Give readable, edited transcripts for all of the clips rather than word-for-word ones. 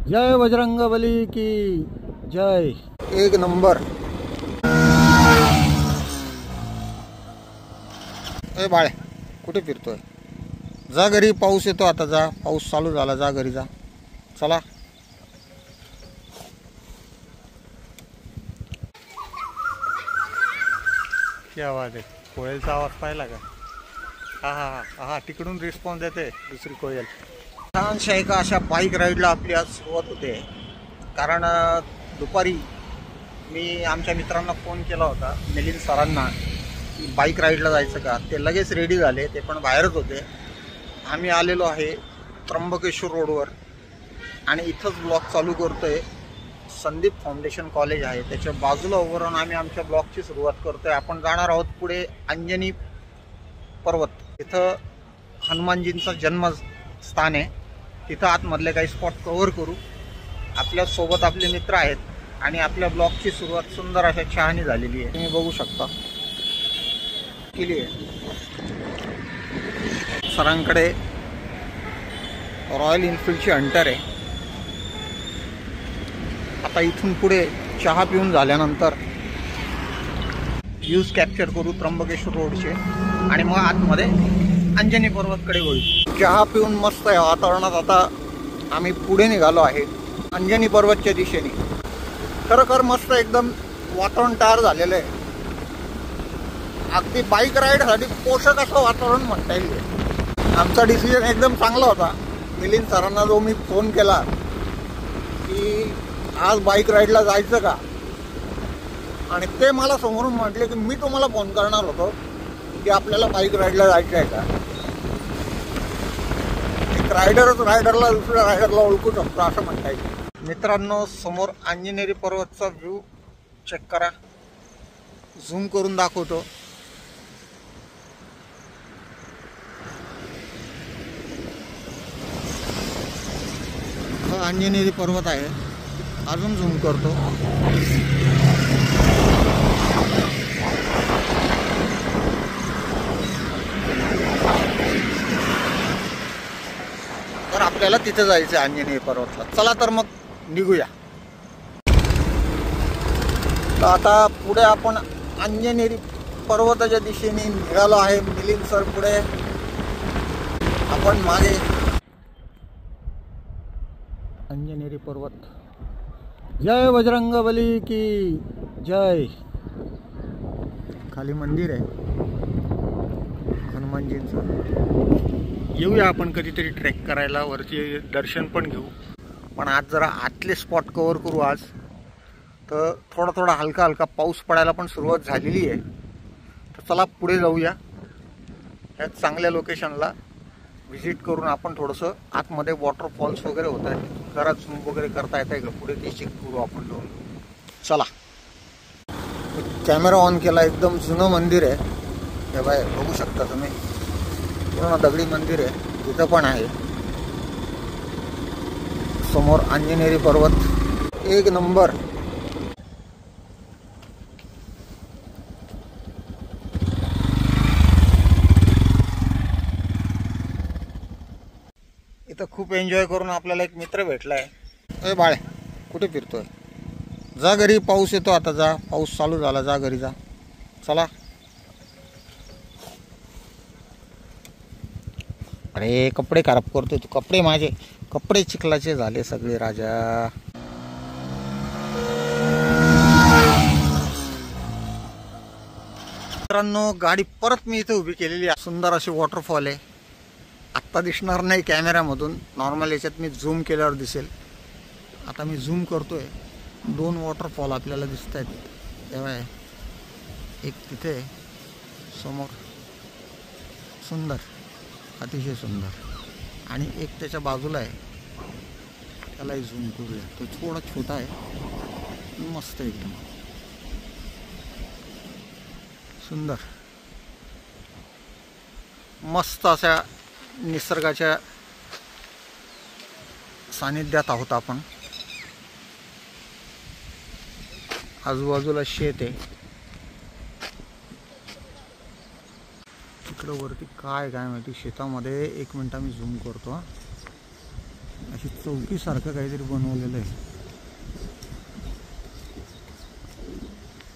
जय बजरंगबली की जय। एक नंबर। ए बाळे कुठे फिरतोय? जा घरी, पाऊस येतो आता, जा, पाऊस चालू झाला, जा घरी जा, चला। क्या आवाज आहे? कोयलचा आवाज पाहिला का? हा हा हा हा, तिकडून रिस्पॉन्स देते दुसरी कोयल। छानशा एका अशा बाईक राईडला आपली आज सुरुवात होते। कारण दुपारी मी आमच्या मित्रांना फोन केला होता, मिलिंद सरांना, की बाईक राईडला जायचं का? ते लगेच रेडी झाले, ते पण बाहेरच होते। आम्ही आलेलो आहे त्र्यंबकेश्वर रोडवर आणि इथंच ब्लॉग चालू करतोय। संदीप फाउंडेशन कॉलेज आहे, त्याच्या बाजूला उभं राहून आम्ही आमच्या ब्लॉगची सुरुवात करतोय। आपण जाणार आहोत पुढे अंजनी पर्वत, इथं हनुमानजींचं जन्मस्थान आहे, तिथं आतमधले काही स्पॉट कव्हर करू। आपल्यासोबत आपले मित्र आहेत आणि आपल्या ब्लॉगची सुरुवात सुंदर अशा चहाने झालेली आहे, तुम्ही बघू शकता केली आहे। सरांकडे रॉयल एनफिल्डची हंटर आहे। आता इथून पुढे चहा पिऊन झाल्यानंतर व्ह्यूज कॅप्चर करू त्र्यंबकेश्वर रोडचे आणि मग आतमध्ये अंजनी पर्वतकडे वळू। चहा पिऊन मस्त आहे वातावरणात आता आम्ही पुढे निघालो आहे अंजनी पर्वतच्या दिशेने। खरोखर मस्त एकदम वातावरण तयार झालेलं आहे, अगदी बाईक राईडसाठी पोषक असं वातावरण म्हणता येईल। आमचा डिसिजन एकदम चांगला होता। मिलिंद सरांना जो मी फोन केला की आज बाईक राईडला जायचं का, आणि ते मला समोरून म्हटले की मी तुम्हाला फोन करणार होतो की आपल्याला बाईक राईडला जायचं आहे का। एक रायडरच रायडरला दुसऱ्या रायडरला ओळखू शकतो असं म्हणता येईल। मित्रांनो, समोर अंजनेरी पर्वतचा व्ह्यू चेक करा, झूम करून दाखवतो। हा अंजनेरी पर्वत आहे, अजून झूम करतो। तर आपल्याला तिथे जायचं आहे अंजनेरी पर्वतला, चला तर मग निघूया। तर आता पुढे आपण अंजनेरी पर्वताच्या दिशेने निघालो आहे। मिलिंद सर पुढे, आपण मागे। अंजनेरी पर्वत, जय बजरंगबली की जय। खाली मंदिर आहे हनुमानजींचं। येऊया आपण कधीतरी ट्रेक करायला, वरती दर्शन पण घेऊ, पण आज जरा आतले स्पॉट कव्हर करू। आज तर थोडा थोडा हलका हलका पाऊस पडायला पण सुरुवात झालेली आहे, तर चला पुढे जाऊया। ह्या चांगल्या लोकेशनला व्हिजिट करून आपण थोडंसं आतमध्ये वॉटरफॉल्स वगैरे होत आहेत, जरा झूम वगैरे करता येत आहे का पुढे ते चेक करू आपण जाऊन। चला, कॅमेरा ऑन केला, एकदम जुनं मंदिर आहे हे बाय, बघू शकता तुम्ही, पूर्ण दगडी मंदिर आहे। तिथं पण आहे समोर अंजनेरी पर्वत, एक नंबर। इथं खूप एन्जॉय करून आपल्याला एक मित्र भेटलाय। ए बाळे कुठे फिरतोय? जा घरी, पाऊस येतो आता, जा, पाऊस चालू झाला, जा घरी जा, चला। अरे कपडे खराब करतोय तू, कपडे माझे, कपडे चिखलाचे झाले सगळे राजा। मित्रांनो, गाडी परत मी इथे उभी केलेली आहे। सुंदर अशी वॉटरफॉल आहे, आत्ता दिसणार नाही कॅमेऱ्यामधून, नॉर्मल याच्यात मी झूम केल्यावर दिसेल। आता मी झूम करतोय, दोन वॉटरफॉल आपल्याला दिसत आहेत तेव्हा, एक तिथे समोर सुंदर, अतिशय सुंदर, आणि एक त्याच्या बाजूला आहे, त्यालाही झूम करूया। तो थोडा छोटा आहे, मस्त एकदम सुंदर, मस्त अशा निसर्गाच्या सानिध्यात आहोत आपण। आजूबाजूला शेत आहे, तिकडं वरती काय काय माहिती शेतामध्ये। एक मिनिट मी झूम करतो, अशी चौकीसारखं काहीतरी बनवलेलं आहे,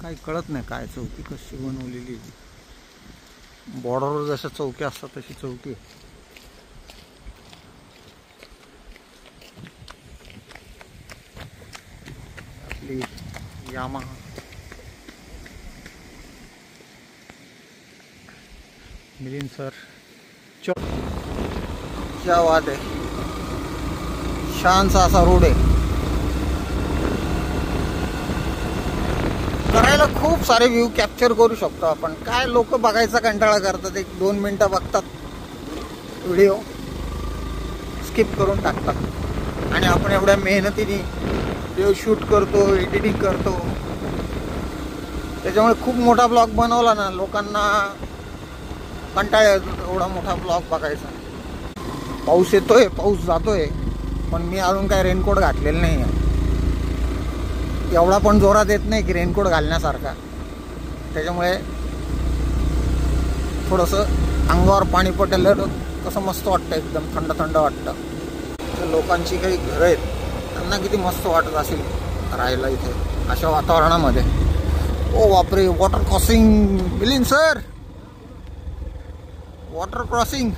काही कळत नाही काय चौकी कशी बनवलेली. बॉर्डरवर जशा चौक्या असतात तशी चौकी. आपली यामाहा मिलिंद सर. क्या बात आहे, छानसा असा रोड आहे. करायला खूप सारे व्ह्यू कॅप्चर करू शकतो आपण. काय लोक बघायचा कंटाळा करतात, 1-2 मिनटं बघतात व्हिडिओ, स्किप करून टाकतात. आणि आपण एवढ्या मेहनतीने व्हिडिओ शूट करतो, एडिटिंग करतो, त्याच्यामुळे खूप मोठा ब्लॉग बनवला ना, लोकांना कंटाळा येतो एवढा मोठा ब्लॉग बघायचा. पाऊस येतोय, पाऊस जातोय, पण मी अजून काय रेनकोट घातलेलं नाही आहे. एवढा पण जोरात येत नाही की रेनकोट घालण्यासारखा. त्याच्यामुळे थोडंसं अंगावर पाणी पडलं कसं मस्त वाटतं, एकदम थंड थंड वाटतं. लोकांची काही घरं आहेत त्यांना किती मस्त वाटत असेल राहायला इथे अशा वातावरणामध्ये. ओ बापरे, water crossing. Milind sir, water crossing.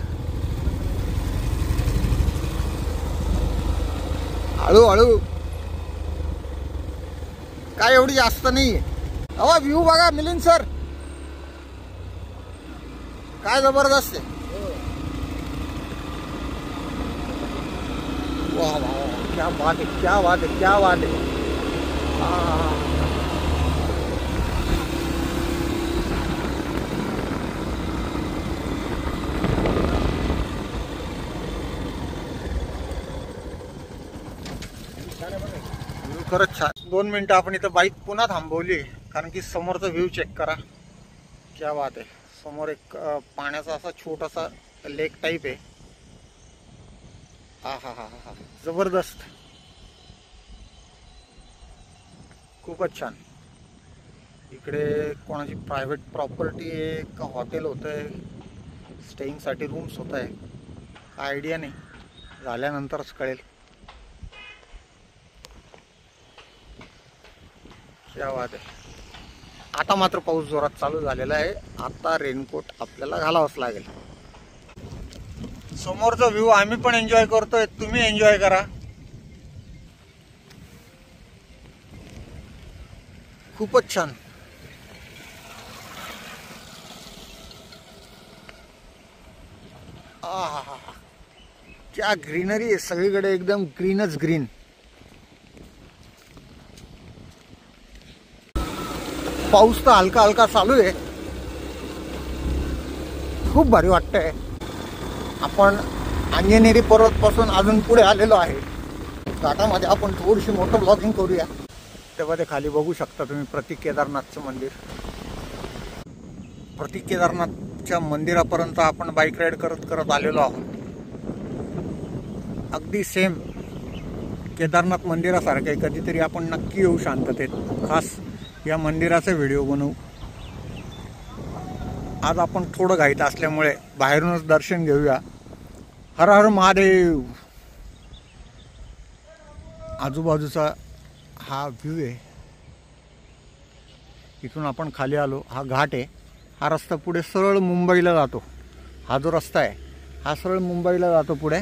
हळूहळू, काय एवढी जास्त नाही. अहो व्ह्यू बघा मिलिंद सर, काय जबरदस्त आहे. वाह वाह, क्या बात है, क्या बात है, क्या बात है. खरंच छान. 2 मिनटं आपण इथं बाईक पुन्हा थांबवली कारण की समोरचा व्ह्यू चेक करा. क्या बात आहे. समोर एक पाण्याचा असा छोटासा लेक टाईप आहे. हा हा हा हा, जबरदस्त, खूपच छान. इकडे कोणाची प्रायव्हेट प्रॉपर्टी आहे का हॉटेल होतं आहे, स्टेईंगसाठी रूम्स होत आहे, काय आयडिया नाही, झाल्यानंतरच कळेल. क्या बात आहे. आता मात्र पाऊस जोरात चालू झालेला आहे. आता रेनकोट आपल्याला घालावंच लागेल. समोरचा व्ह्यू आम्ही पण एन्जॉय करतोय, तुम्ही एन्जॉय करा. खूपच छान. क्या ग्रीनरी आहे सगळीकडे, एकदम ग्रीनच ग्रीन. पाऊस तर हलका हलका चालू आहे, खूप भारी वाटतंय. आपण अंजनेरी पर्वत पासून अजून पुढे आलेलो आहे. घाटामध्ये आपण थोडीशी मोठं ब्लॉगिंग करूया. तेव्हा ते खाली बघू शकता तुम्ही प्रति केदारनाथचं मंदिर. प्रति केदारनाथच्या मंदिरापर्यंत आपण बाईक राईड करत करत आलेलो आहोत. अगदी सेम केदारनाथ मंदिरासारखं आहे. कधीतरी आपण नक्की येऊ शांततेत, खास या मंदिराचा व्हिडिओ बनवू. आज आपण थोडं घाईत असल्यामुळे बाहेरूनच दर्शन घेऊया. हर हर महादेव. आजूबाजूचा हा व्ह्यू आहे. इथून आपण खाली आलो, हा घाट आहे. हा रस्ता पुढे सरळ मुंबईला जातो. हा जो रस्ता आहे हा सरळ मुंबईला जातो. पुढे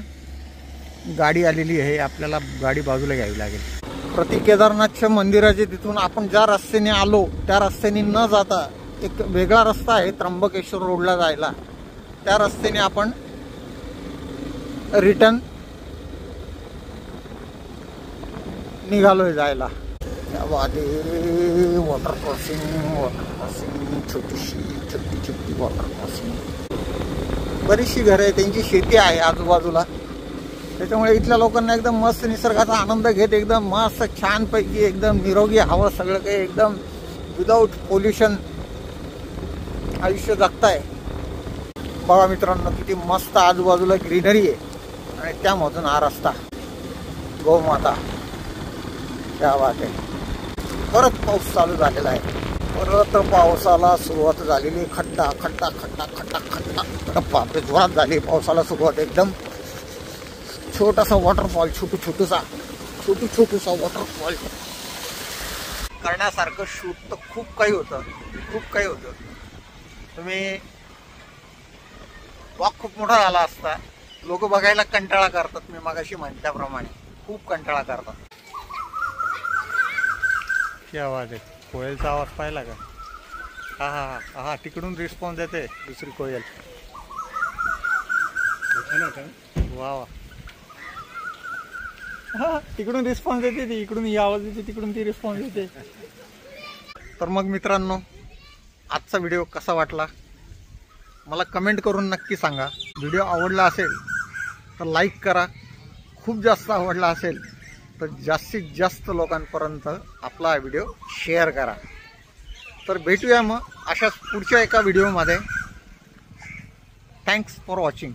गाडी आलेली आहे, आपल्याला गाडी बाजूला घ्यावी लागेल. प्रति केदारनाथच्या मंदिराचे तिथून आपण ज्या रस्त्याने आलो त्या रस्त्याने न जाता एक वेगळा रस्ता आहे त्र्यंबकेश्वर रोडला जायला. त्या रस्त्याने आपण रिटर्न निघालोय जायला. वॉटर क्रॉसिंग, वॉटर क्रॉसिंग, छोटी वॉटर क्रॉसिंग. बरीचशी घरं आहे, त्यांची शेती आहे आजूबाजूला. त्याच्यामुळे इथल्या लोकांना एकदम मस्त निसर्गाचा आनंद घेत एकदम मस्त छानपैकी एकदम निरोगी हवं, सगळं काही एकदम विदाऊट पोल्युशन आयुष्य जगताय. बघा मित्रांनो किती मस्त आजूबाजूला ग्रीनरी आहे आणि त्यामधून हा रस्ता. गौमाता, क्या बात आहे. परत पाऊस चालू झालेला आहे. परत पावसाला सुरुवात झालेली. खड्डा खड्डा खड्डा खड्डा खड्डा खड्डा. बापरे, जोरात झाली पावसाला सुरुवात एकदम. छोटासा वॉटरफॉल, छोटूसा वॉटरफॉल करण्यासारखं शूट तर खूप काही होतं. तुम्ही वॉक खूप मोठा झाला असता, लोक बघायला कंटाळा करतात. मी मगाशी म्हटल्याप्रमाणे खूप कंटाळा करतात. क्या आवाज आहे, कोयलचा आवाज पाहिला का? हा हा हा हा, तिकडून रिस्पॉन्स देते दुसरी कोयल. वा वा, हा तिकडून रिस्पॉन्स देते ती, इकडून ही आवाज देते, तिकडून ती रिस्पॉन्स देते. तर मग मित्रांनो, आजचा व्हिडिओ कसा वाटला मला कमेंट करून नक्की सांगा. व्हिडिओ आवडला असेल तर लाईक करा, खूप जास्त आवडला असेल तर जास्तीत जास्त लोकांपर्यंत आपला व्हिडिओ शेअर करा. तर भेटूया मग अशाच पुढच्या एका व्हिडिओमध्ये. Thanks for watching.